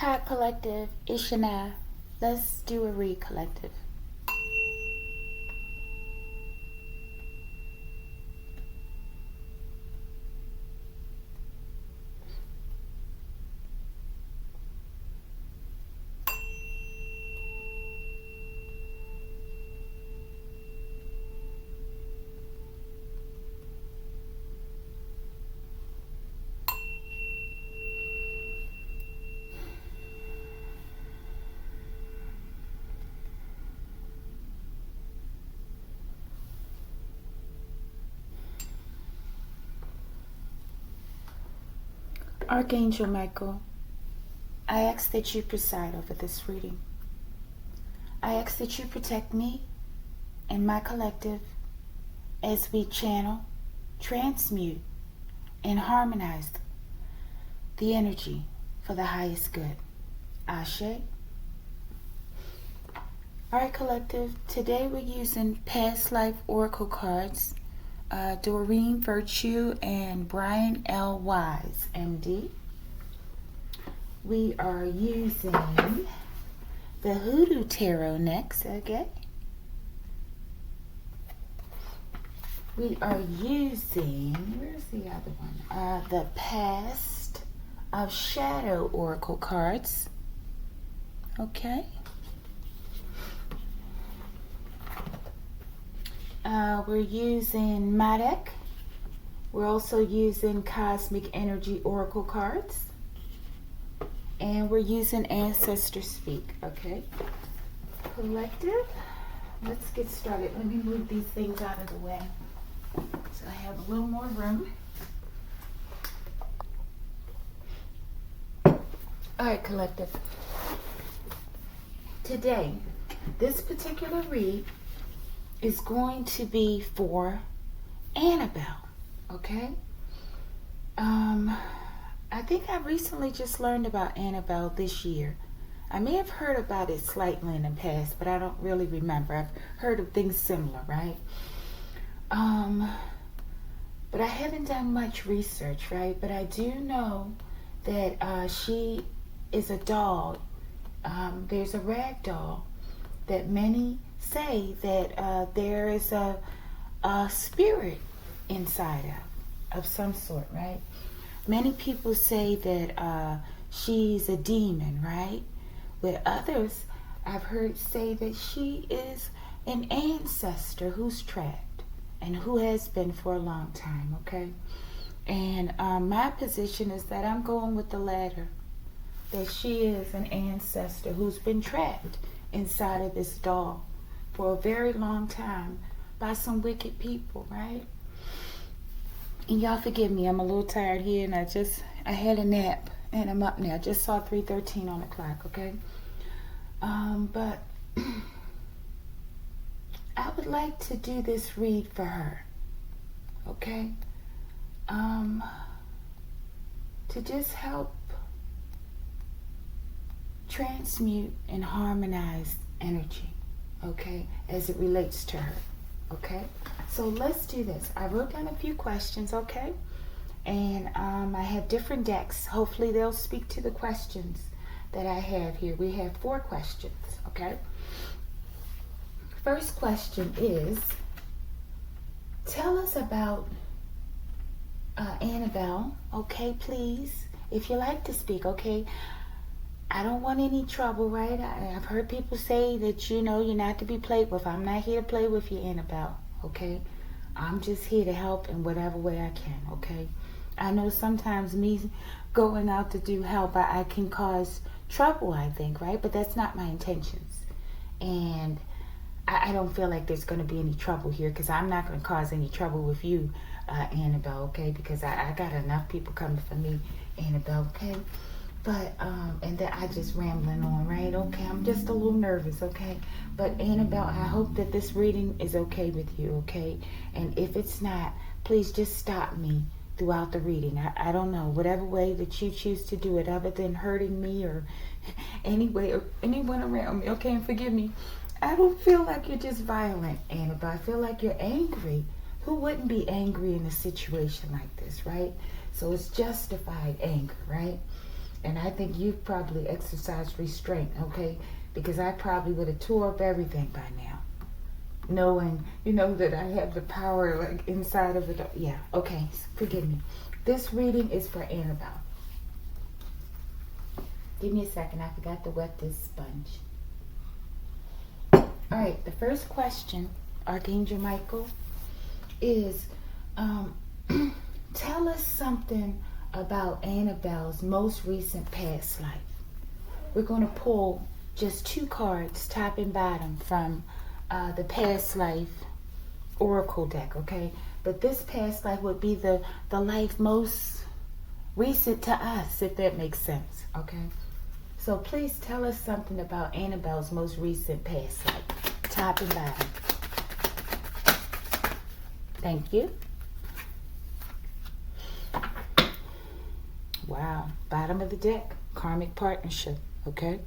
Hi, collective. It's Shana. Let's do a read, collective. Archangel Michael, I ask that you preside over this reading. I ask that you protect me and my collective as we channel, transmute, and harmonize the energy for the highest good. Ashe. Alright, collective, today we're using past life oracle cards, Doreen Virtue and Brian L. Wise, MD. We are using the Hoodoo Tarot next, okay? We are using, where's the other one? The Past of Shadow Oracle cards, okay? We're using Madek. We're also using Cosmic Energy Oracle cards. And we're using Ancestor Speak, okay? Collective, let's get started. Let me move these things out of the way so I have a little more room. All right, collective. Today, this particular read is going to be for Annabelle, okay? I think I recently just learned about Annabelle this year. I may have heard about it slightly in the past, but I don't really remember. I've heard of things similar, right? But I haven't done much research, right? But I do know that she is a doll. There's a rag doll that many say that there is a spirit inside of some sort, right? Many people say that she's a demon, right? With others, I've heard say that she is an ancestor who's trapped and who has been for a long time, okay? And my position is that I'm going with the latter, that she is an ancestor who's been trapped inside of this doll for a very long time by some wicked people, right? And y'all forgive me, I'm a little tired here, and I had a nap and I'm up now. I just saw 3:13 on the clock, okay? But I would like to do this read for her, okay? To just help transmute and harmonize energy, okay, as it relates to her, okay? So let's do this. I wrote down a few questions, okay? And I have different decks. Hopefully they'll speak to the questions that I have here. We have 4 questions, okay? First question is, tell us about Annabelle, okay, please? If you like to speak, okay? I don't want any trouble, right? I've heard people say that, you're not to be played with. I'm not here to play with you, Annabelle, okay? I'm just here to help in whatever way I can, okay? I know sometimes me going out to do help, I can cause trouble, I think, right? But that's not my intentions. And I don't feel like there's going to be any trouble here, because I'm not going to cause any trouble with you, Annabelle, okay? Because I got enough people coming for me, Annabelle, okay? But, and that I just rambling on, right? Okay, I'm just a little nervous, okay? But Annabelle, I hope that this reading is okay with you, okay? And if it's not, please just stop me throughout the reading. I don't know, whatever way that you choose to do it, other than hurting me or any way, or anyone around me, okay? And forgive me. I don't feel like you're just violent, Annabelle. I feel like you're angry. Who wouldn't be angry in a situation like this, right? So it's justified anger, right? And I think you've probably exercised restraint, okay? Because I probably would have tore up everything by now. Knowing, that I have the power like inside of it. Yeah, okay, forgive me. This reading is for Annabelle. Give me a second, I forgot to wet this sponge. Alright, the first question, Archangel Michael, is tell us something about Annabelle's most recent past life. We're going to pull just 2 cards, top and bottom, from the past life oracle deck, okay? But this past life would be the life most recent to us, if that makes sense, okay? So please tell us something about Annabelle's most recent past life, top and bottom. Thank you. Wow, bottom of the deck, karmic partnership, okay?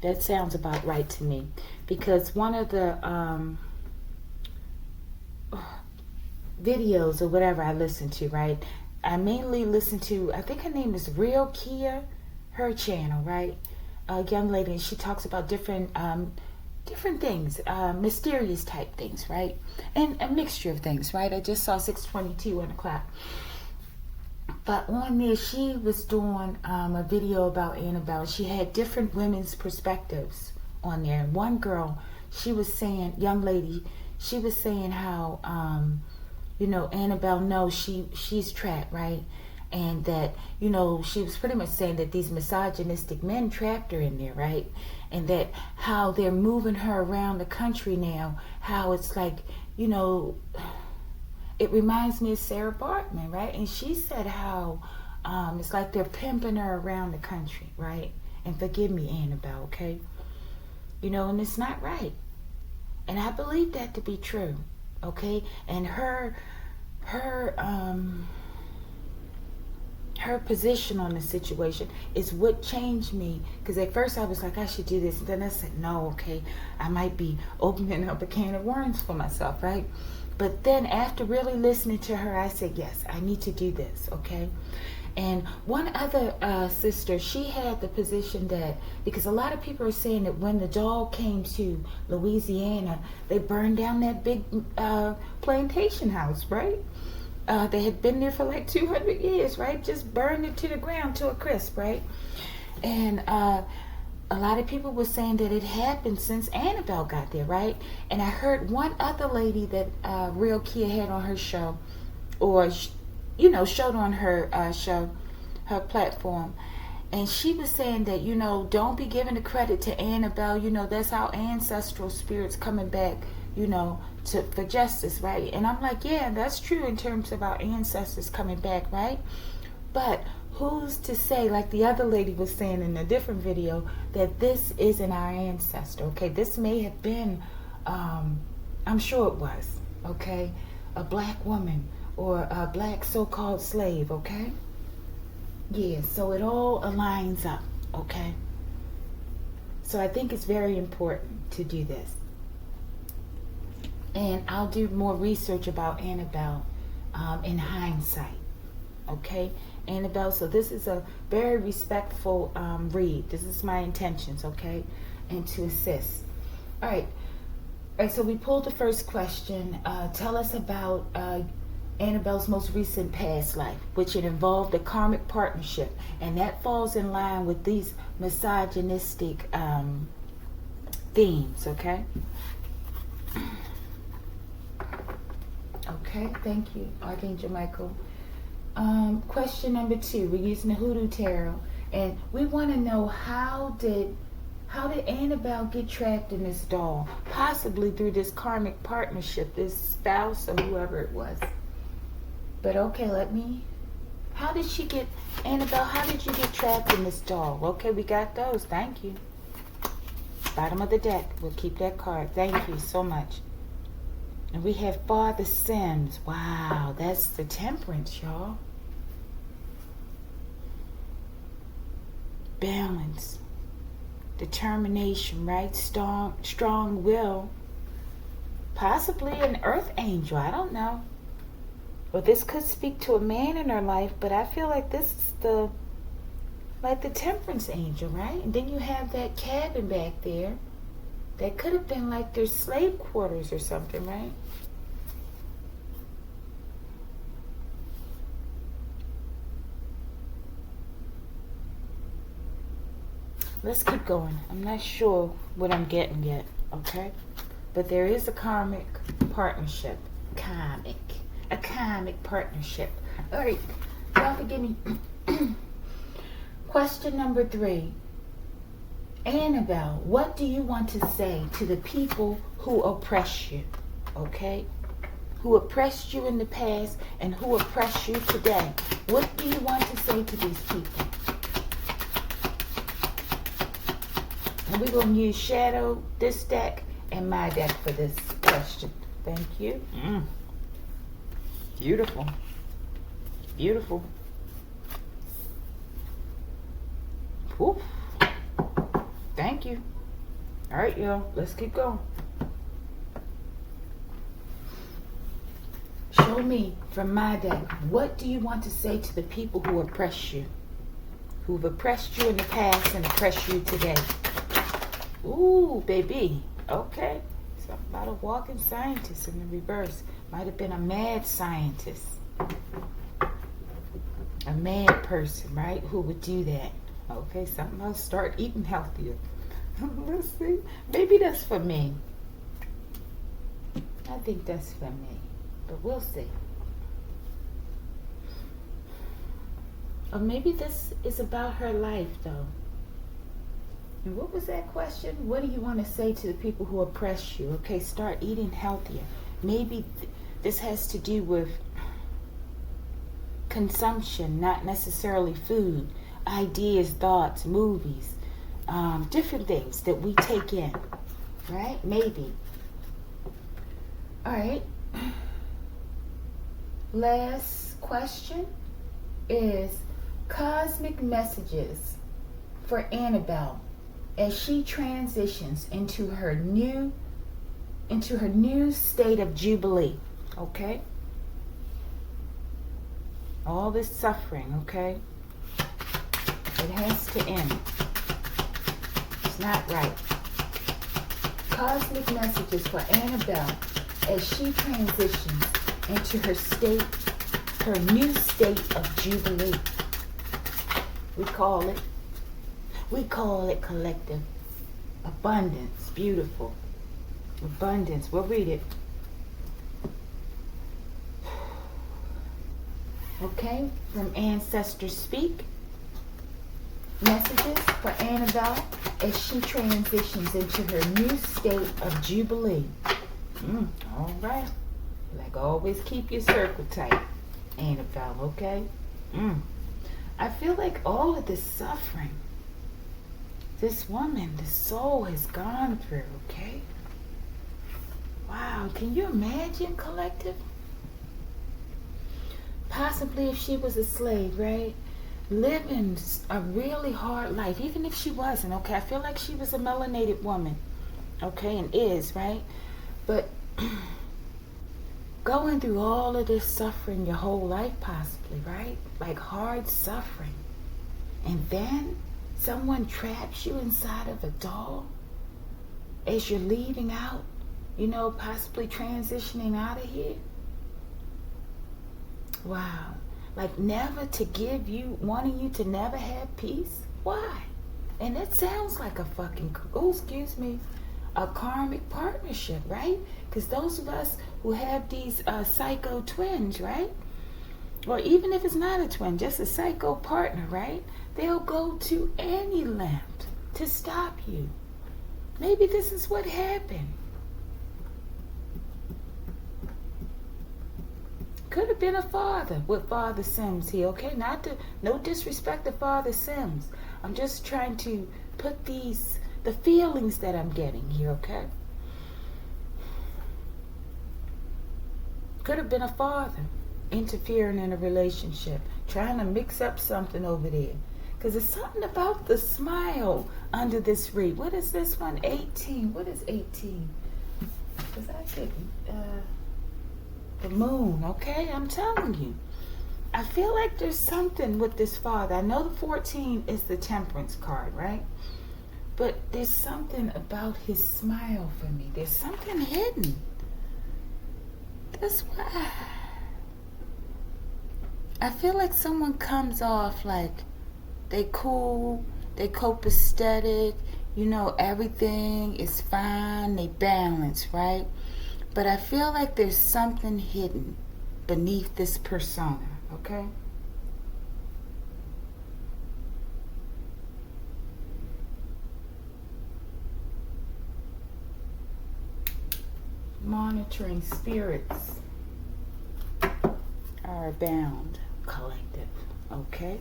That sounds about right to me, because one of the videos or whatever I listen to, right? I mainly listen to, I think her name is Real Kia, her channel, right? A young lady, and she talks about different things, mysterious type things, right? And a mixture of things, right? I just saw 622 on the clock. But on there, she was doing a video about Annabelle. She had different women's perspectives on there. And one girl, she was saying, young lady, she was saying how, Annabelle knows she's trapped, right? And that, she was pretty much saying that these misogynistic men trapped her in there, right? And that how they're moving her around the country now, how it's like, it reminds me of Sarah Bartman, right? And she said how it's like they're pimping her around the country, right? And forgive me, Annabelle, okay? And it's not right. And I believe that to be true, okay? And her position on the situation is what changed me. Because at first I was like, I should do this. And then I said, no, okay, I might be opening up a can of worms for myself, right? But then after really listening to her, I said, yes, I need to do this, okay? And one other sister, she had the position that, because a lot of people are saying that when the dog came to Louisiana, they burned down that big plantation house, right? They had been there for like 200 years, right? Just burned it to the ground to a crisp, right? And a lot of people were saying that it happened since Annabelle got there, right? And I heard one other lady that Real Kia had on her show, or showed on her show, her platform, and she was saying that don't be giving the credit to Annabelle. That's our ancestral spirits coming back, for justice, right? And I'm like, yeah, that's true in terms of our ancestors coming back, right? But who's to say, like the other lady was saying in a different video, that this isn't our ancestor, okay? This may have been, I'm sure it was, okay, a black woman or a black so-called slave, okay? Yeah, so it all aligns up, okay? So I think it's very important to do this. And I'll do more research about Annabelle in hindsight, okay? Annabelle, so this is a very respectful read. This is my intentions, okay? And to assist. All right, so we pulled the first question. Tell us about Annabelle's most recent past life, which it involved a karmic partnership. And that falls in line with these misogynistic themes, okay? Okay, thank you, Archangel Michael. Question number 2, we're using the Hoodoo Tarot, and we want to know how did Annabelle get trapped in this doll, possibly through this karmic partnership, this spouse or whoever it was. But okay, Annabelle, how did you get trapped in this doll? Okay, we got those, thank you. Bottom of the deck, we'll keep that card, thank you so much. And we have Father Sims. Wow, that's the Temperance, y'all. Balance. Determination, right? Strong will. Possibly an earth angel, I don't know. Well, this could speak to a man in her life, but I feel like this is like the temperance angel, right? And then you have that cabin back there that could have been like their slave quarters or something, right? Let's keep going. I'm not sure what I'm getting yet, okay? But there is a karmic partnership. A karmic partnership. All right, y'all forgive me. Question number 3. Annabelle, what do you want to say to the people who oppress you, okay? Who oppressed you in the past and who oppress you today? What do you want to say to these people? And we're going to use Shadow, this deck, and my deck for this question. Thank you. Beautiful. Beautiful. Whew. Thank you. All right, y'all. Let's keep going. Show me from my deck, what do you want to say to the people who oppress you? Who've oppressed you in the past and oppress you today? Ooh, baby. Okay. Something about a walking scientist in the reverse. Might have been a mad scientist. A mad person, right? Who would do that? Okay, something else. Start eating healthier. Let's see. Maybe that's for me. I think that's for me. But we'll see. Or maybe this is about her life, though. And what was that question? What do you want to say to the people who oppress you? Okay, start eating healthier. Maybe this has to do with consumption, not necessarily food. Ideas, thoughts, movies, different things that we take in. Right? Maybe. All right. Last question is cosmic messages for Annabelle as she transitions into her new state of jubilee. Okay? All this suffering, okay? It has to end. It's not right. Cosmic messages for Annabelle as she transitions into her new state of jubilee. We call it collective abundance. Beautiful. Abundance. We'll read it. Okay, from Ancestors Speak. Messages for Annabelle as she transitions into her new state of jubilee. All right. Like always, keep your circle tight, Annabelle, okay? I feel like all of this suffering, this woman, the soul has gone through, okay? Wow, can you imagine, collective? Possibly if she was a slave, right? Living a really hard life, even if she wasn't, okay? I feel like she was a melanated woman, okay, and is, right? But going through all of this suffering your whole life, possibly, right? Like hard suffering. And then someone traps you inside of a doll as you're leaving out, possibly transitioning out of here. Wow. Like never to give you, wanting you to never have peace? Why? And it sounds like a a karmic partnership, right? Because those of us who have these psycho twins, right? Or even if it's not a twin, just a psycho partner, right? They'll go to any length to stop you. Maybe this is what happened. Could have been a father with Father Sims here, okay? No disrespect to Father Sims. I'm just trying to put the feelings that I'm getting here, okay? Could have been a father interfering in a relationship, trying to mix up something over there. Because there's something about the smile under this read. What is this one? 18. What is 18? Because I could... the moon, okay? I'm telling you. I feel like there's something with this father. I know the 14 is the temperance card, right? But there's something about his smile for me. There's something hidden. That's why I feel like someone comes off like they cool, they copacetic, everything is fine, they balance, right? But I feel like there's something hidden beneath this persona, okay? Monitoring spirits are bound, collective, okay?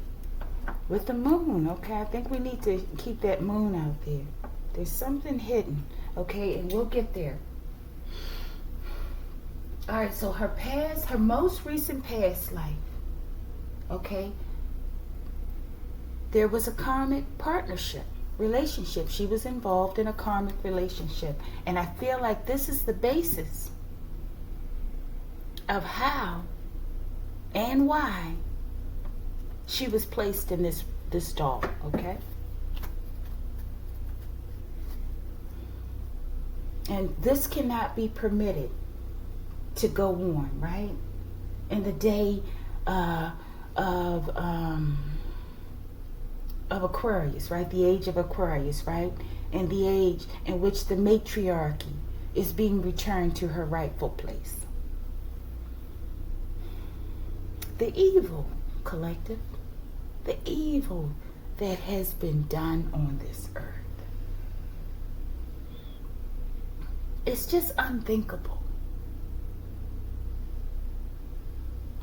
With the moon, okay? I think we need to keep that moon out there. There's something hidden, okay? And we'll get there. All right, so her most recent past life, okay? There was a karmic relationship. She was involved in a karmic relationship. And I feel like this is the basis of how and why she was placed in this doll, okay? And this cannot be permitted to go on, right? In the day of Aquarius, right? The age of Aquarius, right? And the age in which the matriarchy is being returned to her rightful place. The evil, collective, the evil that has been done on this earth. It's just unthinkable.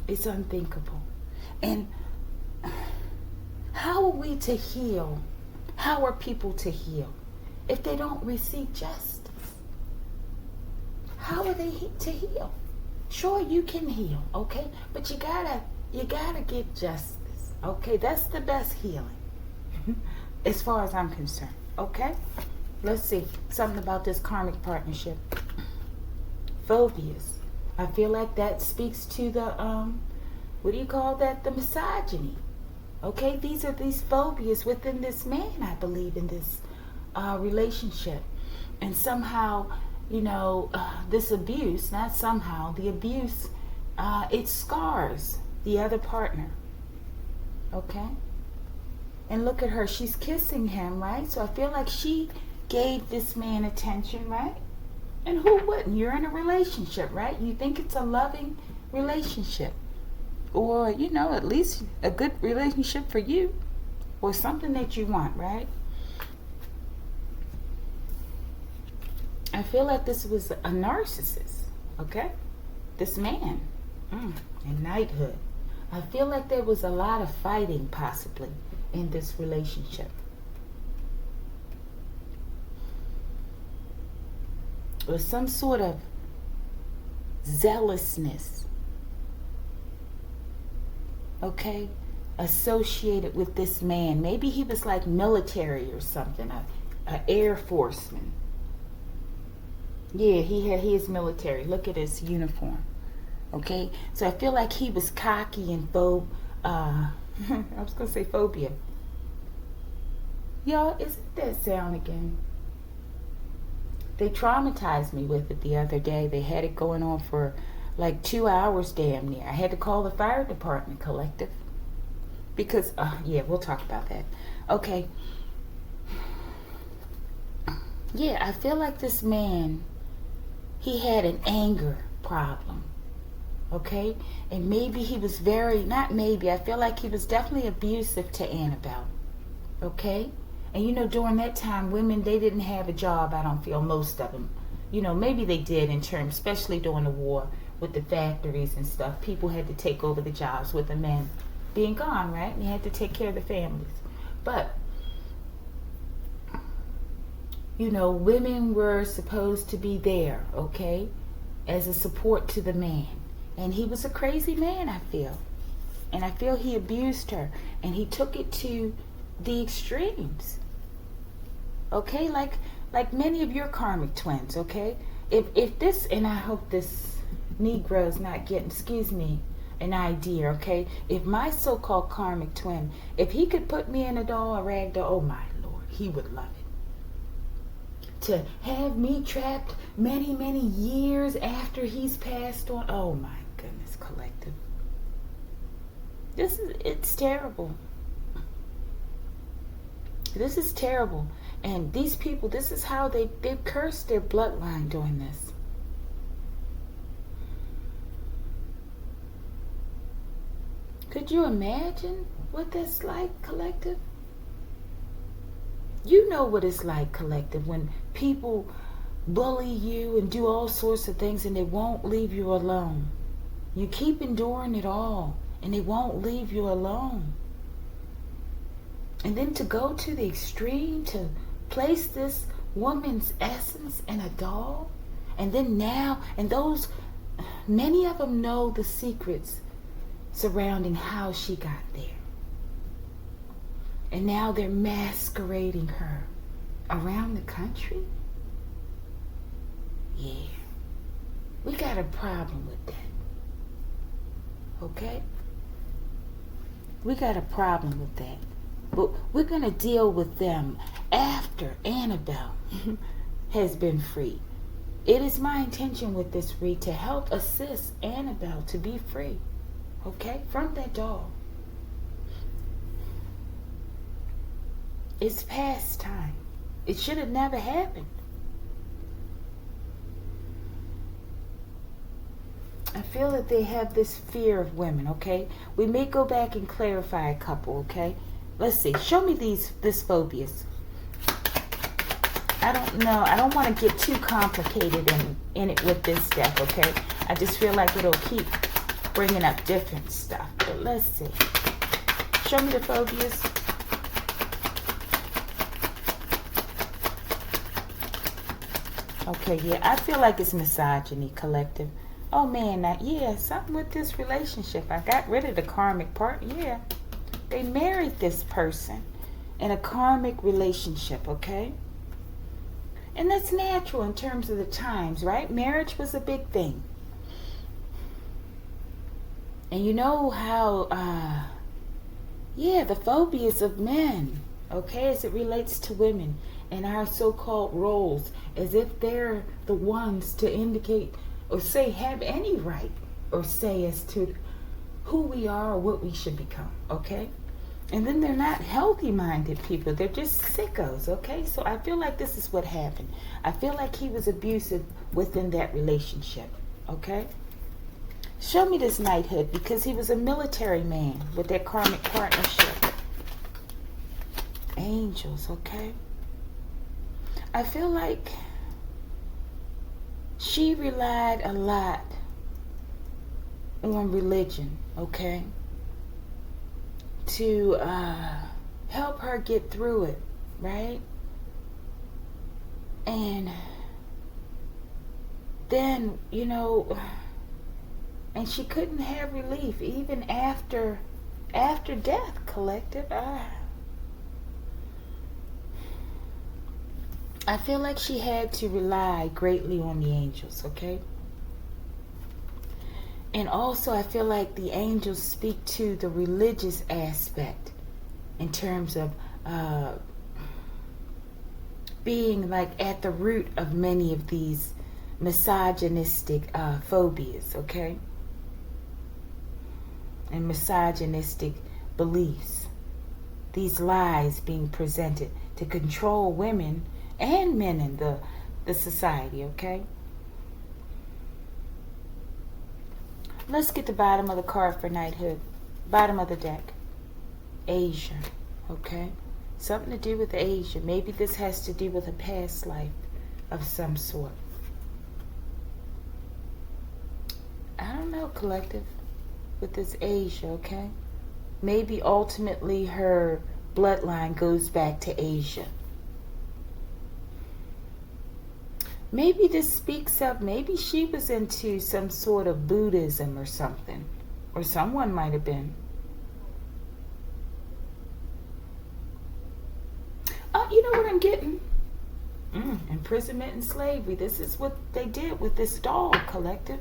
It's unthinkable. And how are we to heal? How are people to heal if they don't receive justice? How are they to heal? Sure, you can heal, okay? But you gotta get justice, okay? That's the best healing, as far as I'm concerned, okay? Let's see, something about this karmic partnership. Phobias. I feel like that speaks to the, what do you call that? The misogyny. Okay, these are these phobias within this man, I believe, in this relationship. And somehow, this abuse, not somehow, the abuse, it scars the other partner. Okay? And look at her, she's kissing him, right? So I feel like she gave this man attention, right? And who wouldn't? You're in a relationship, right? You think it's a loving relationship. Or, at least a good relationship for you. Or something that you want, right? I feel like this was a narcissist, okay? This man, in knighthood. I feel like there was a lot of fighting, possibly, in this relationship. Or some sort of zealousness, okay, associated with this man. Maybe he was like military or something, a Air Forceman. Yeah, he is military. Look at his uniform. Okay, so I feel like he was cocky and I was gonna say phobia. Y'all, isn't that sound again? They traumatized me with it the other day. They had it going on for like 2 hours damn near. I had to call the fire department, collective. Because, yeah, we'll talk about that. Okay. Yeah, I feel like this man, he had an anger problem. Okay? And maybe he was not maybe, I feel like he was definitely abusive to Annabelle. Okay? And during that time, women, they didn't have a job, I don't feel, most of them. Maybe they did in terms, especially during the war with the factories and stuff. People had to take over the jobs with the men being gone, right? And they had to take care of the families. But, women were supposed to be there, okay, as a support to the man. And he was a crazy man, I feel. And I feel he abused her. And he took it to the extremes. Okay, like many of your karmic twins, okay? If this, and I hope this Negro's not getting, excuse me, an idea, okay? If my so-called karmic twin, if he could put me in a doll, a rag doll, oh my Lord, he would love it. To have me trapped many, many years after he's passed on, oh my goodness, collective. It's terrible. This is terrible. And these people, this is how they've cursed their bloodline doing this. Could you imagine what that's like, collective? You know what it's like, collective, when people bully you and do all sorts of things and they won't leave you alone. You keep enduring it all and they won't leave you alone. And then to go to the extreme, to place this woman's essence in a doll, and then now, and those, many of them know the secrets surrounding how she got there. And now they're masquerading her around the country. Yeah, we got a problem with that. Okay? We got a problem with that. But we're going to deal with them after Annabelle has been freed. It is my intention with this read to help assist Annabelle to be free. Okay? From that doll. It's past time. It should have never happened. I feel that they have this fear of women, okay? We may go back and clarify a couple, okay? Let's see. Show me this phobias. I don't know. I don't want to get too complicated in it with this deck, okay? I just feel like it'll keep bringing up different stuff. But let's see. Show me the phobias. Okay, yeah. I feel like it's misogyny, collective. Oh, man. Now, yeah, something with this relationship. I got rid of the karmic part. Yeah. They married this person in a karmic relationship, okay? And that's natural in terms of the times, right? Marriage was a big thing. And you know how, yeah, the phobias of men, okay, as it relates to women and our so-called roles, as if they're the ones to indicate or say have any right or say as to who we are or what we should become, okay? And then they're not healthy-minded people. They're just sickos, okay? So I feel like this is what happened. I feel like he was abusive within that relationship, okay? Show me this knighthood, because he was a military man with that karmic partnership. Angels, okay? I feel like she relied a lot on religion, okay? To help her get through it, right? And then, you know, and she couldn't have relief even after death, collective. I feel like she had to rely greatly on the angels, okay? And also, I feel like the angels speak to the religious aspect in terms of being like at the root of many of these misogynistic phobias, okay? And misogynistic beliefs. These lies being presented to control women and men in the society, okay? Let's get the bottom of the card for knighthood. Bottom of the deck. Asia. Okay? Something to do with Asia. Maybe this has to do with a past life of some sort. I don't know, collective. With this Asia, okay? Maybe ultimately her bloodline goes back to Asia. Maybe this speaks of, maybe she was into some sort of Buddhism or something. Or someone might have been. Oh, you know what I'm getting? Imprisonment and slavery. This is what they did with this doll, collective.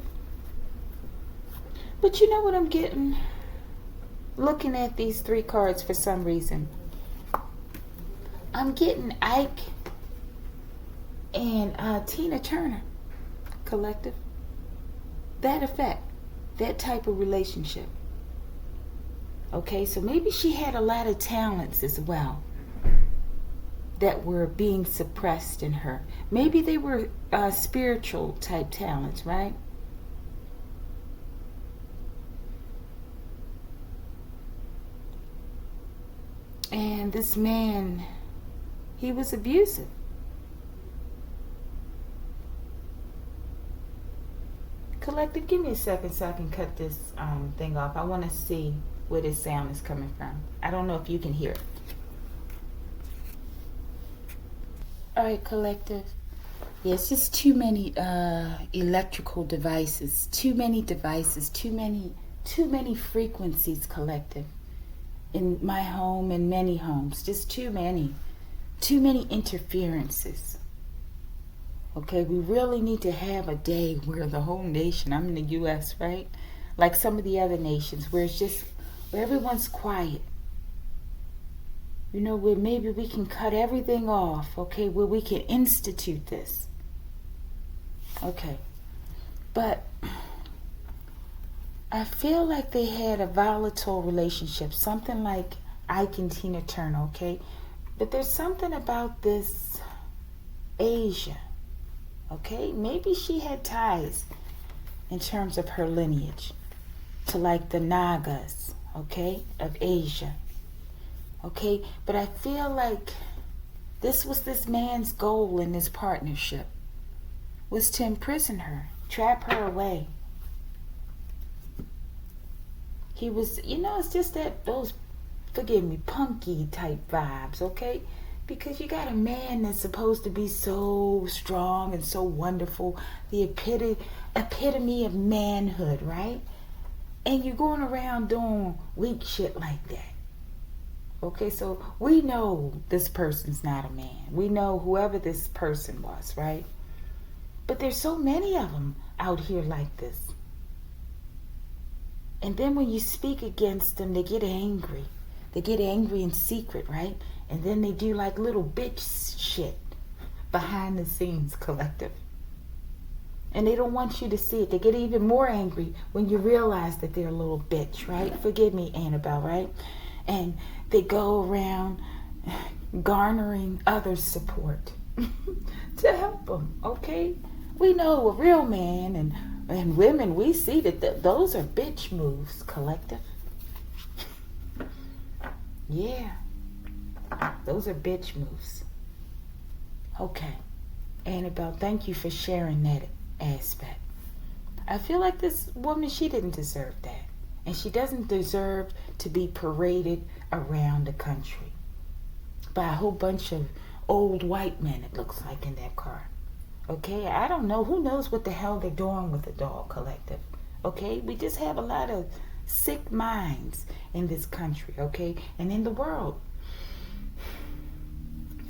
But you know what I'm getting? Looking at these three cards for some reason. I'm getting Ike and Tina Turner collective. That effect. That type of relationship. Okay, so maybe she had a lot of talents as well that were being suppressed in her. Maybe they were spiritual type talents, right? And this man, he was abusive. Collective, give me a second so I can cut this thing off. I want to see where this sound is coming from. I don't know if you can hear it. All right, collective. Yeah, it's just too many electrical devices, too many frequencies, collective, in my home and many homes. Just too many interferences. Okay, we really need to have a day where the whole nation, I'm in the U.S., right? Like some of the other nations, where it's just, where everyone's quiet. You know, where maybe we can cut everything off, okay? Where we can institute this. Okay. But I feel like they had a volatile relationship, something like Ike and Tina Turner, okay? But there's something about this Asia, okay? Maybe she had ties in terms of her lineage to like the Nagas, okay, of Asia. Okay, but I feel like this was this man's goal in this partnership, was to imprison her, trap her away. He was, you know, it's just that those, forgive me, punky type vibes, okay? Because you got a man that's supposed to be so strong and so wonderful, the epitome of manhood, right? And you're going around doing weak shit like that. Okay, so we know this person's not a man. We know whoever this person was, right? But there's so many of them out here like this. And then when you speak against them, they get angry. They get angry in secret, right? And then they do like little bitch shit behind the scenes, collective. And they don't want you to see it. They get even more angry when you realize that they're a little bitch, right? Forgive me, Annabelle, right? And they go around garnering others' support to help them, okay? We know a real man and women, we see that those are bitch moves, collective. Yeah, those are bitch moves. Okay, Annabelle, thank you for sharing that aspect. I feel like this woman, she didn't deserve that. And she doesn't deserve to be paraded around the country by a whole bunch of old white men, it looks like, in that car. Okay, I don't know. Who knows what the hell they're doing with the dog, collective? Okay, we just have a lot of sick minds in this country, okay, and in the world.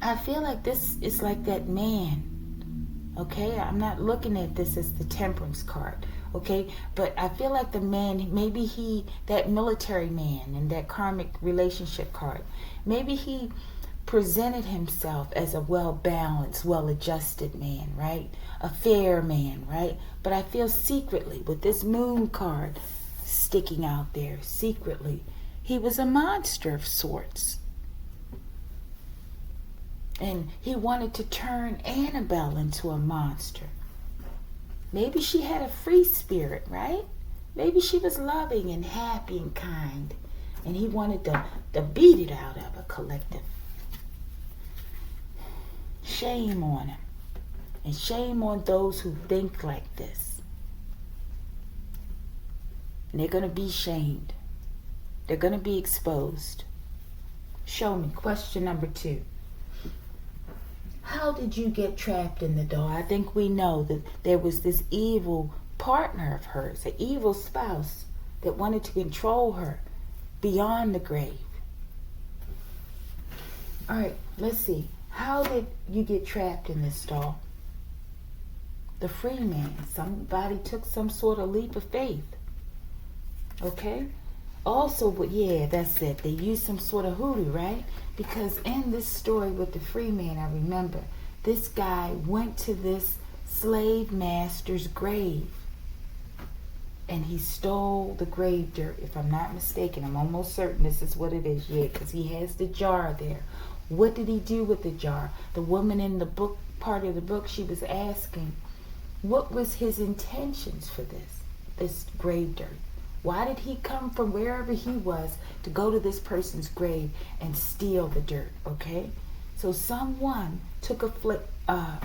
I feel like this is like that man, okay? I'm not looking at this as the temperance card. Okay, but I feel like the man, maybe he, that military man and that karmic relationship card, maybe he presented himself as a well-balanced, well-adjusted man, right? A fair man, right? But I feel secretly, with this moon card sticking out there, secretly, he was a monster of sorts. And he wanted to turn Annabelle into a monster. Maybe she had a free spirit, right? Maybe she was loving and happy and kind. And he wanted to beat it out of her, collective. Shame on him. And shame on those who think like this. And they're going to be shamed. They're going to be exposed. Show me. Question number 2. How did you get trapped in the door? I think we know that there was this evil partner of hers, an evil spouse that wanted to control her beyond the grave. All right, let's see. How did you get trapped in this doll? The free man. Somebody took some sort of leap of faith. Okay? Also, yeah, that's it. They used some sort of hoodoo, right? Because in this story with the free man, I remember this guy went to this slave master's grave and he stole the grave dirt, if I'm not mistaken. I'm almost certain this is what it is, yeah, because he has the jar there. What did he do with the jar? The woman in the book, part of the book, she was asking, what was his intentions for this grave dirt? Why did he come from wherever he was to go to this person's grave and steal the dirt, okay? So someone took a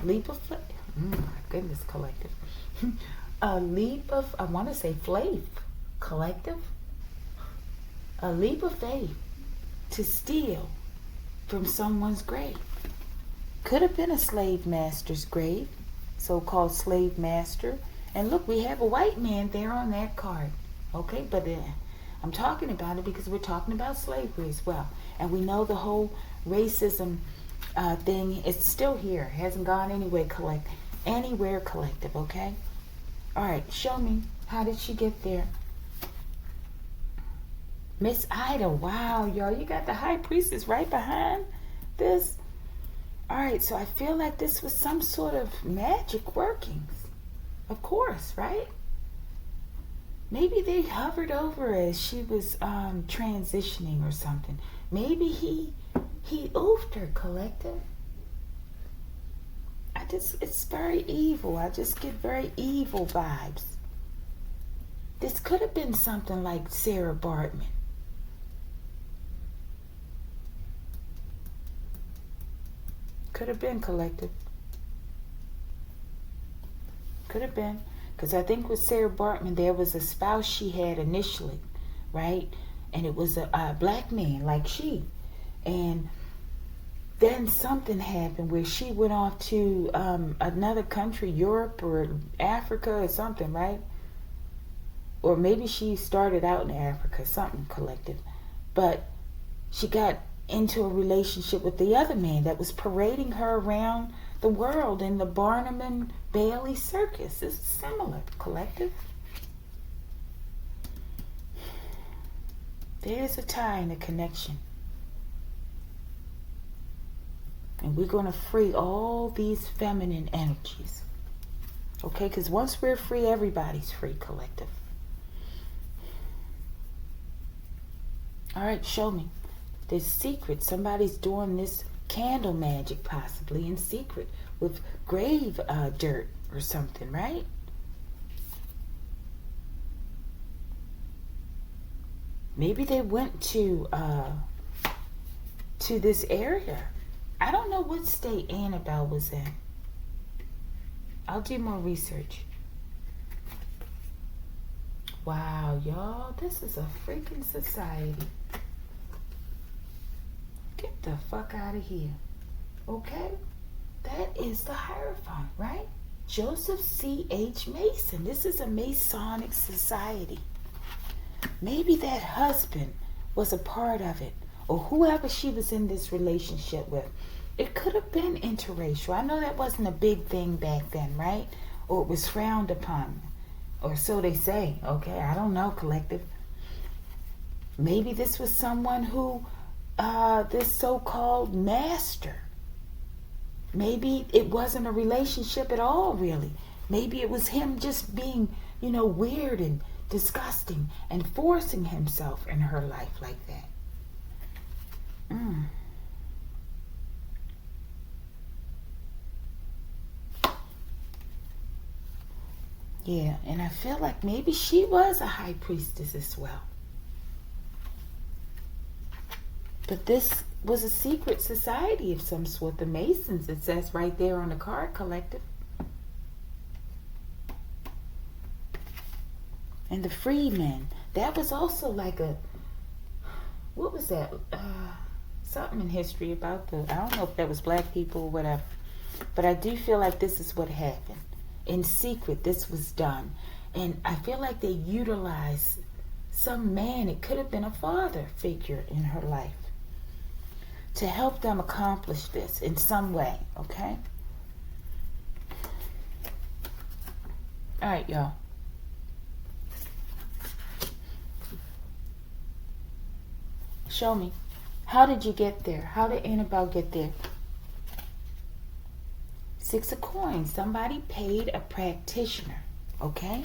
leap of faith. My goodness, collective. A leap of, I want to say faith, collective. A leap of faith to steal from someone's grave. Could have been a slave master's grave, so-called slave master. And look, we have a white man there on that card. Okay, but I'm talking about it because we're talking about slavery as well. And we know the whole racism thing is still here. It hasn't gone anywhere collective, okay? All right, show me. How did she get there? Miss Ida, wow, y'all, you got the high priestess right behind this. All right, so I feel like this was some sort of magic workings. Of course, right? Maybe they hovered over as she was transitioning or something. Maybe he oofed her, collective. It's very evil. I just get very evil vibes. This could have been something like Sarah Bartman. Could have been, collective. Could have been. Because I think with Sarah Bartman, there was a spouse she had initially, right? And it was a black man like she. And then something happened where she went off to another country, Europe or Africa or something, right? Or maybe she started out in Africa, something, collective. But she got into a relationship with the other man that was parading her around the world in the Barnum and Bailey circus. It's similar, collective. There's a tie and a connection. And we're going to free all these feminine energies. Okay, because once we're free, everybody's free, collective. All right, show me. There's secret. Somebody's doing this candle magic possibly in secret with grave dirt or something, right? Maybe they went to this area. I don't know what state Annabelle was in. I'll do more research. Wow, y'all, this is a freaking society. Get the fuck out of here. Okay? That is the Hierophant, right? Joseph C.H. Mason. This is a Masonic society. Maybe that husband was a part of it, or whoever she was in this relationship with. It could have been interracial. I know that wasn't a big thing back then, right? Or it was frowned upon, or so they say. Okay, I don't know, collective. Maybe this was someone who, this so-called master, maybe it wasn't a relationship at all, really. Maybe it was him just being, weird and disgusting and forcing himself in her life like that. Yeah, and I feel like maybe she was a high priestess as well. But this was a secret society of some sort. The Masons, it says right there on the card, collective. And the freedmen, that was also like a, what was that? Something in history about I don't know if that was black people or whatever. But I do feel like this is what happened. In secret, this was done. And I feel like they utilized some man, it could have been a father figure in her life, to help them accomplish this in some way, okay? All right, y'all. Show me. How did you get there? How did Annabelle get there? Six of coins. Somebody paid a practitioner. Okay?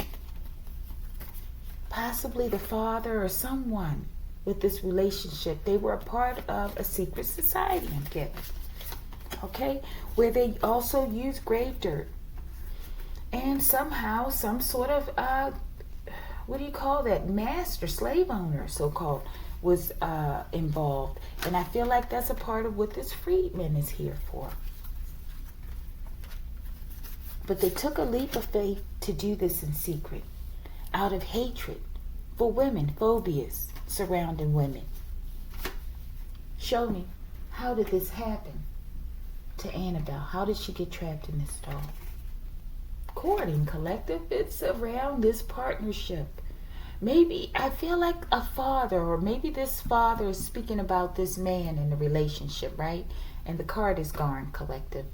Possibly the father or someone with this relationship. They were a part of a secret society, I'm getting. Okay? Where they also use grave dirt. And somehow some sort of, what do you call that? Master, slave owner, so-called, was involved. And I feel like that's a part of what this freedman is here for. But they took a leap of faith to do this in secret, out of hatred for women, phobias surrounding women. Show me, how did this happen to Annabelle? How did she get trapped in this stall? Courting, collective, it's around this partnership. Maybe, I feel like a father, or maybe this father is speaking about this man in the relationship, right? And the card is gone, collective.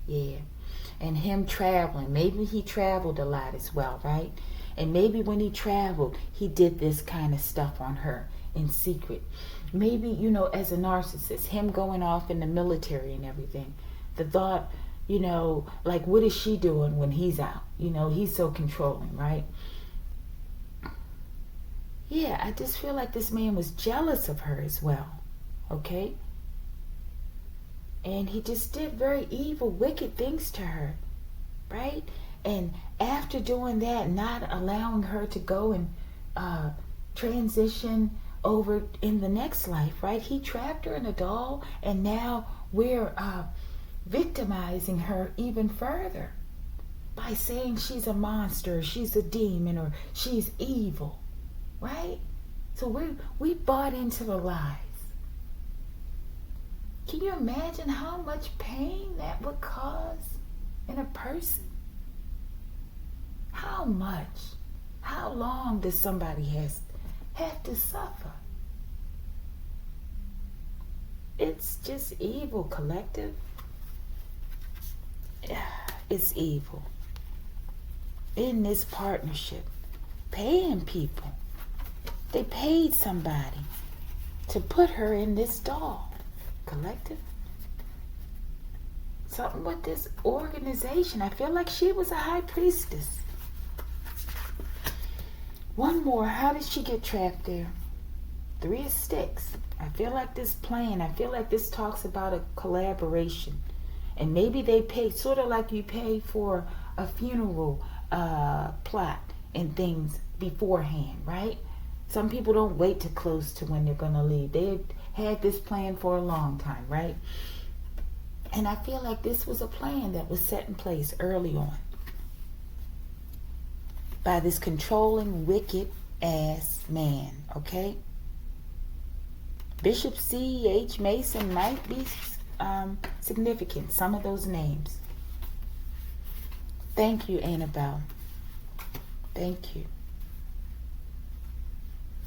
Yeah. And him traveling. Maybe he traveled a lot as well, right? And maybe when he traveled, he did this kind of stuff on her in secret. Maybe, you know, as a narcissist, him going off in the military and everything. The thought, you know, like, what is she doing when he's out? You know, he's so controlling, right? Yeah, I just feel like this man was jealous of her as well, okay? And he just did very evil, wicked things to her, right? And after doing that, not allowing her to go and transition over in the next life, right? He trapped her in a doll, and now we're victimizing her even further by saying she's a monster, she's a demon, or she's evil, right? So we bought into the lies. Can you imagine how much pain that would cause in a person? How much? How long does somebody have to suffer? It's just evil, collective. It's evil. In this partnership, paying people. They paid somebody to put her in this doll. Collective. Something with this organization. I feel like she was a high priestess. One more. How did she get trapped there? 3 of sticks. I feel like this plan. I feel like this talks about a collaboration. And maybe they pay, sort of like you pay for a funeral plot and things beforehand, right? Some people don't wait too close to when they're going to leave. They had this plan for a long time, right? And I feel like this was a plan that was set in place early on by this controlling, wicked ass man, okay? Bishop C.H. Mason might be significant, some of those names. Thank you, Annabelle. Thank you.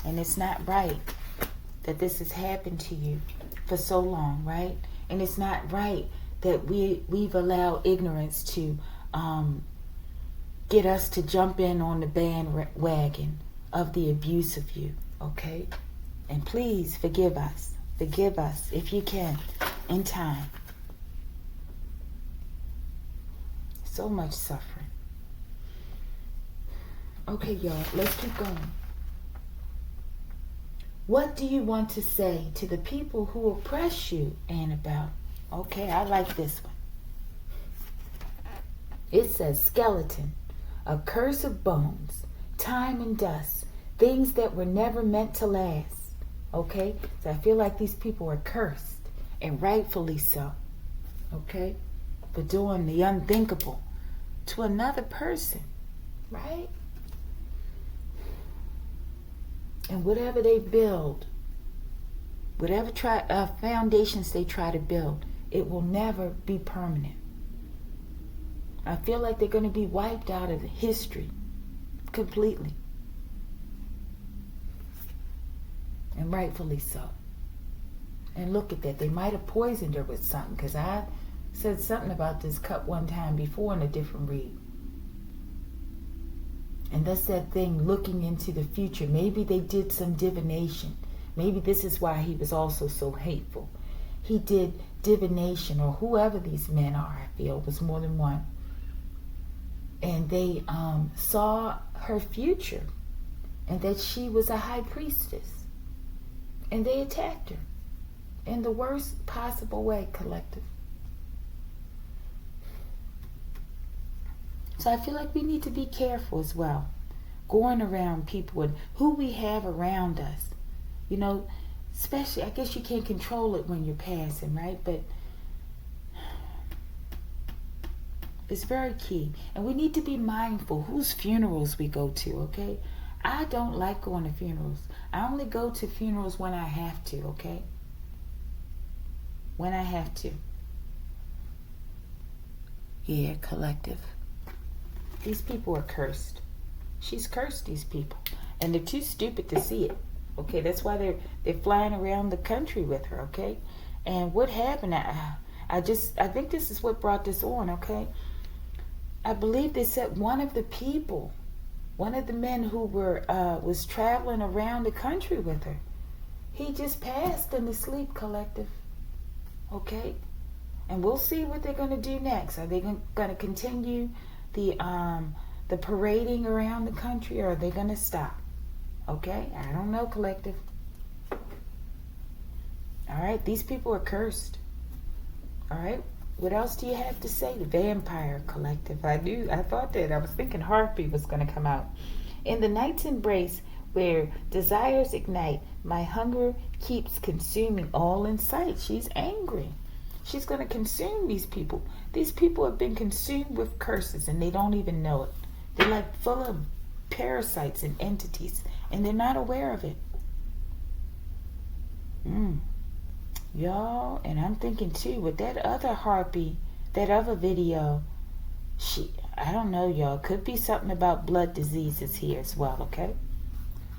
And it's not right that this has happened to you for so long, right? And it's not right that we've allowed ignorance to get us to jump in on the bandwagon of the abuse of you, okay? And please forgive us. Forgive us if you can, in time. So much suffering. Okay, y'all, let's keep going. What do you want to say to the people who oppress you, Annabelle? Okay, I like this one. It says skeleton, a curse of bones, time and dust, things that were never meant to last. Okay, so I feel like these people are cursed, and rightfully so. Okay, for doing the unthinkable to another person, right? And whatever they build, whatever foundations they try to build, it will never be permanent. I feel like they're going to be wiped out of history completely. And rightfully so. And look at that. They might have poisoned her with something, because I said something about this cup one time before in a different read. And that's that thing, looking into the future. Maybe they did some divination. Maybe this is why he was also so hateful. He did divination, or whoever these men are, I feel, was more than one. And they saw her future and that she was a high priestess. And they attacked her in the worst possible way, collective. So I feel like we need to be careful as well, going around people and who we have around us. You know, especially, I guess you can't control it when you're passing, right? But it's very key. And we need to be mindful whose funerals we go to, okay? I don't like going to funerals. I only go to funerals when I have to, okay? When I have to. Yeah, collective. These people are cursed. She's cursed these people. And they're too stupid to see it. Okay, that's why they're flying around the country with her, okay? And what happened, I think this is what brought this on, okay? I believe they said one of the men who was traveling around the country with her, he just passed in the sleep, collective. Okay? And we'll see what they're going to do next. Are they going to continue the parading around the country, or are they going to stop? Okay? I don't know, collective. All right? These people are cursed. All right? What else do you have to say? The vampire, collective. I thought that. I was thinking harpy was going to come out. In the night's embrace, where desires ignite, my hunger keeps consuming all in sight. She's angry. She's going to consume these people. These people have been consumed with curses, and they don't even know it. They're like full of parasites and entities, and they're not aware of it. Y'all, and I'm thinking too, with that other harpy, that other video, I don't know, y'all, could be something about blood diseases here as well, okay?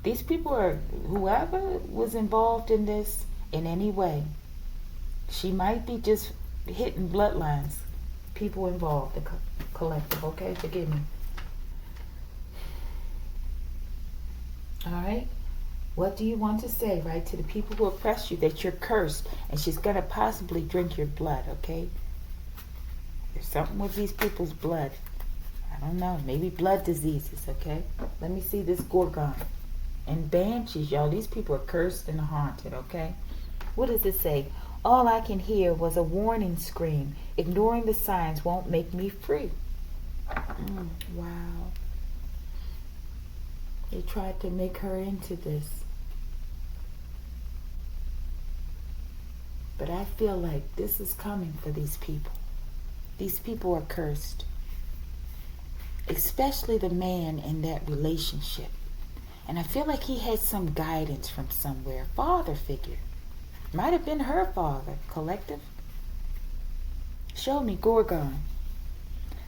These people are, whoever was involved in this in any way, she might be just hitting bloodlines. People involved, the collective, okay? Forgive me. All right? What do you want to say, right, to the people who oppress you, that you're cursed and she's going to possibly drink your blood, okay? There's something with these people's blood. I don't know. Maybe blood diseases, okay? Let me see this Gorgon. And banshees, y'all. These people are cursed and haunted, okay? What does it say? All I can hear was a warning scream. Ignoring the signs won't make me free. Wow. They tried to make her into this. But I feel like this is coming for these people. These people are cursed. Especially the man in that relationship. And I feel like he had some guidance from somewhere. Father figure. Might have been her father. Collective. Show me, Gorgon.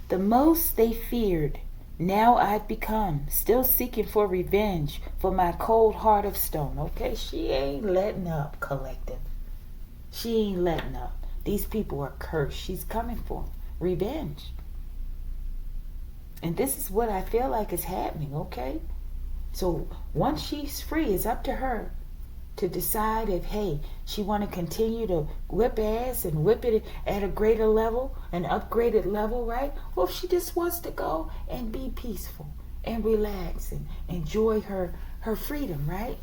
The most they feared, now I've become. Still seeking for revenge for my cold heart of stone. Okay, she ain't letting up, collective. She ain't letting up. These people are cursed. She's coming for revenge. And this is what I feel like is happening, okay? So once she's free, it's up to her to decide if, hey, she want to continue to whip ass and whip it at a greater level, an upgraded level, right? Or if she just wants to go and be peaceful and relax and enjoy her freedom, right?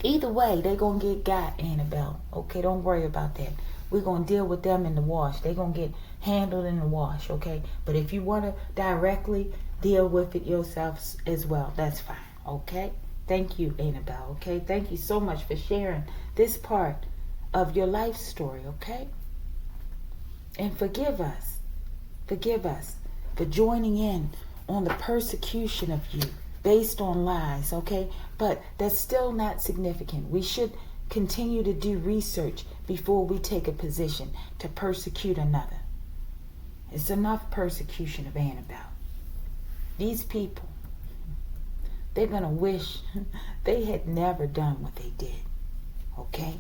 Either way, they're going to get got, Annabelle. Okay, don't worry about that. We're going to deal with them in the wash. They're going to get handled in the wash, okay? But if you want to directly deal with it yourself as well, that's fine, okay? Thank you, Annabelle, okay? Thank you so much for sharing this part of your life story, okay? And forgive us for joining in on the persecution of you based on lies, okay? But that's still not significant. We should continue to do research before we take a position to persecute another. It's enough persecution of Annabelle. These people, they're going to wish they had never done what they did, okay?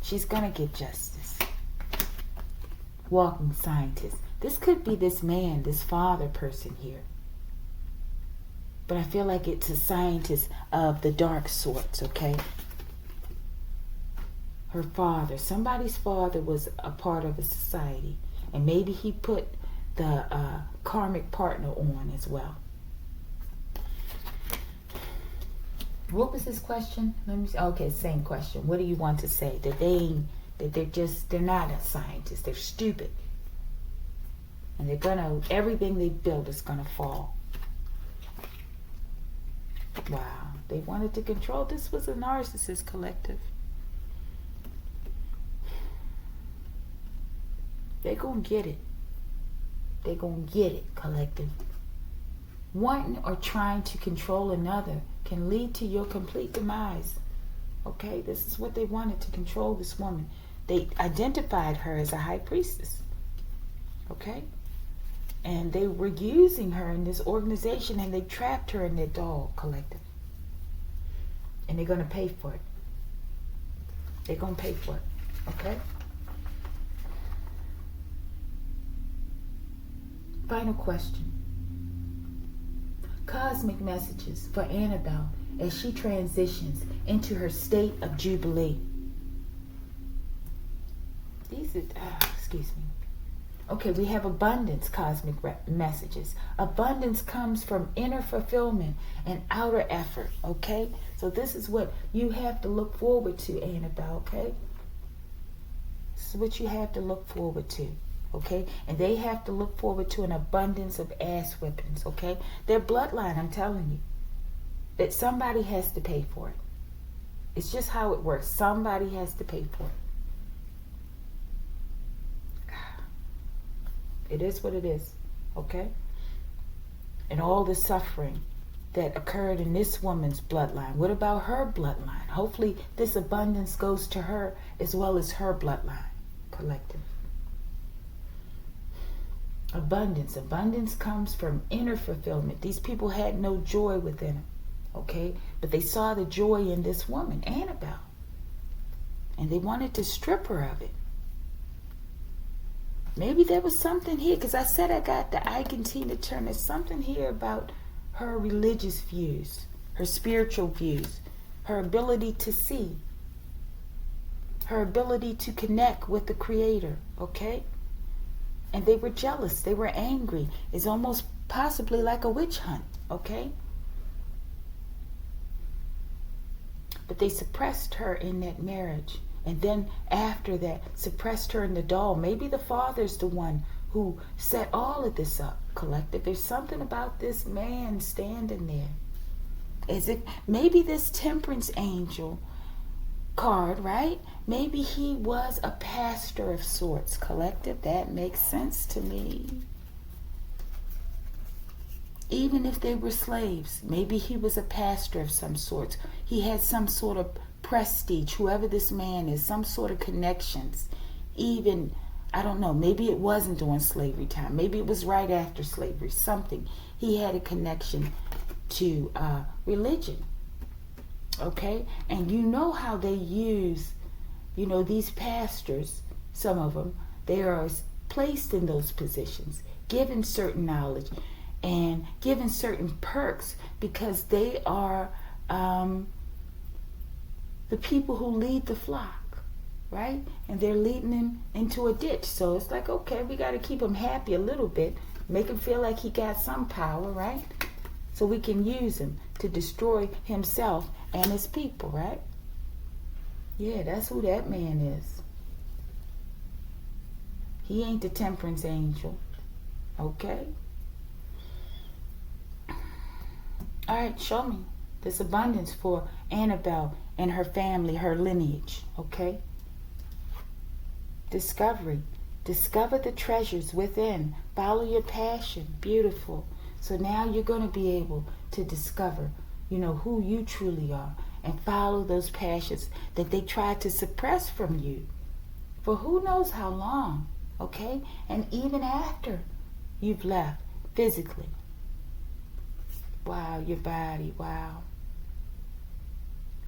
She's going to get justice. Walking scientist. This could be this man, this father person here. But I feel like it's a scientist of the dark sorts, okay? Her father, somebody's father was a part of a society. And maybe he put the karmic partner on as well. What was his question? Let me see. Okay, same question. What do you want to say? They're not a scientist. They're stupid. And everything they build is gonna fall. Wow. They wanted to control. This was a narcissist collective. They're gonna get it. They're gonna get it, collective. Wanting or trying to control another can lead to your complete demise. Okay? This is what they wanted, to control this woman. They identified her as a high priestess. Okay? And they were using her in this organization, and they trapped her in their doll collective. And they're going to pay for it. They're going to pay for it. Okay? Final question. Cosmic messages for Annabelle as she transitions into her state of Jubilee. These are, excuse me. Okay, we have abundance cosmic messages. Abundance comes from inner fulfillment and outer effort, okay? So this is what you have to look forward to, Annabelle, okay? This is what you have to look forward to, okay? And they have to look forward to an abundance of ass whippings, okay? Their bloodline, I'm telling you, that somebody has to pay for it. It's just how it works. Somebody has to pay for it. It is what it is, okay? And all the suffering that occurred in this woman's bloodline. What about her bloodline? Hopefully this abundance goes to her as well as her bloodline, collective. Abundance. Abundance comes from inner fulfillment. These people had no joy within them, okay? But they saw the joy in this woman, Annabelle. And they wanted to strip her of it. Maybe there was something here, because I said I got the Ike and Tina Turner. Something here about her religious views, her spiritual views, her ability to see, her ability to connect with the Creator, okay? And they were jealous. They were angry. It's almost possibly like a witch hunt, okay? But they suppressed her in that marriage. And then after that, suppressed her in the doll. Maybe the father's the one who set all of this up, collective. There's something about this man standing there. As if maybe this temperance angel card, right? Maybe he was a pastor of sorts, collective. That makes sense to me. Even if they were slaves, maybe he was a pastor of some sort. He had some sort of prestige, whoever this man is, some sort of connections. Even, I don't know, maybe it wasn't during slavery time. Maybe it was right after slavery, something. He had a connection to religion, okay? And you know how they use, these pastors, some of them, they are placed in those positions, given certain knowledge and given certain perks because they are the people who lead the flock, right? And they're leading him into a ditch. So it's like, okay, we got to keep him happy a little bit, make him feel like he got some power, right? So we can use him to destroy himself and his people, right? Yeah, that's who that man is. He ain't the temperance angel, okay? All right, show me this abundance for Annabelle and her family, her lineage, okay? Discovery. Discover the treasures within. Follow your passion. Beautiful. So now you're going to be able to discover, who you truly are and follow those passions that they tried to suppress from you for who knows how long, okay? And even after you've left physically. Wow, your body, wow.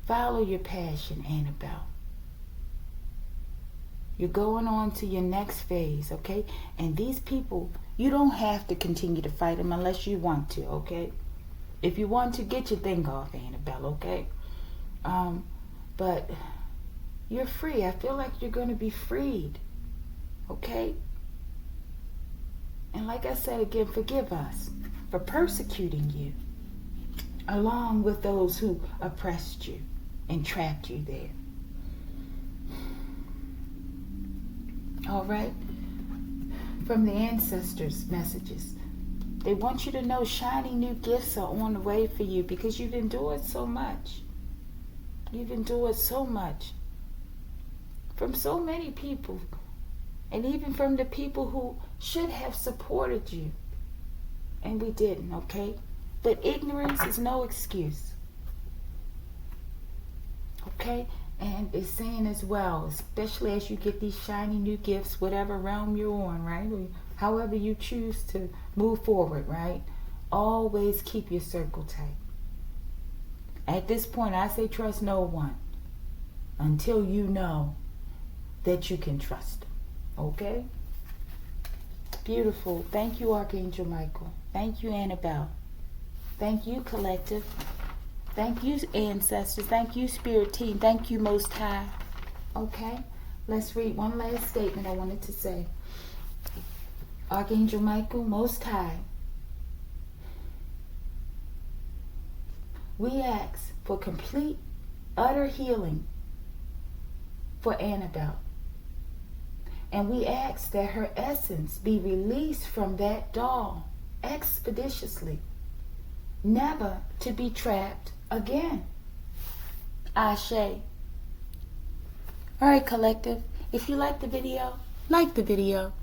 Follow your passion, Annabelle. You're going on to your next phase, okay? And these people, you don't have to continue to fight them unless you want to, okay? If you want to, get your thing off, Annabelle, okay? But you're free. I feel like you're going to be freed, okay? And like I said again, forgive us for persecuting you, along with those who oppressed you and trapped you there. All right? From the ancestors' messages. They want you to know shiny new gifts are on the way for you because you've endured so much. You've endured so much from so many people, and even from the people who should have supported you, and we didn't, okay? But ignorance is no excuse, okay? And it's saying as well, especially as you get these shiny new gifts, whatever realm you're on, right? Or however you choose to move forward, right? Always keep your circle tight. At this point, I say trust no one until you know that you can trust them, okay? Beautiful. Thank you, Archangel Michael. Thank you, Annabelle. Thank you, Collective. Thank you, Ancestors. Thank you, Spirit Team. Thank you, Most High. Okay? Let's read one last statement I wanted to say. Archangel Michael, Most High, we ask for complete, utter healing for Annabelle. And we ask that her essence be released from that doll expeditiously, never to be trapped again. Ashe. All right, Collective. If you like the video, like the video.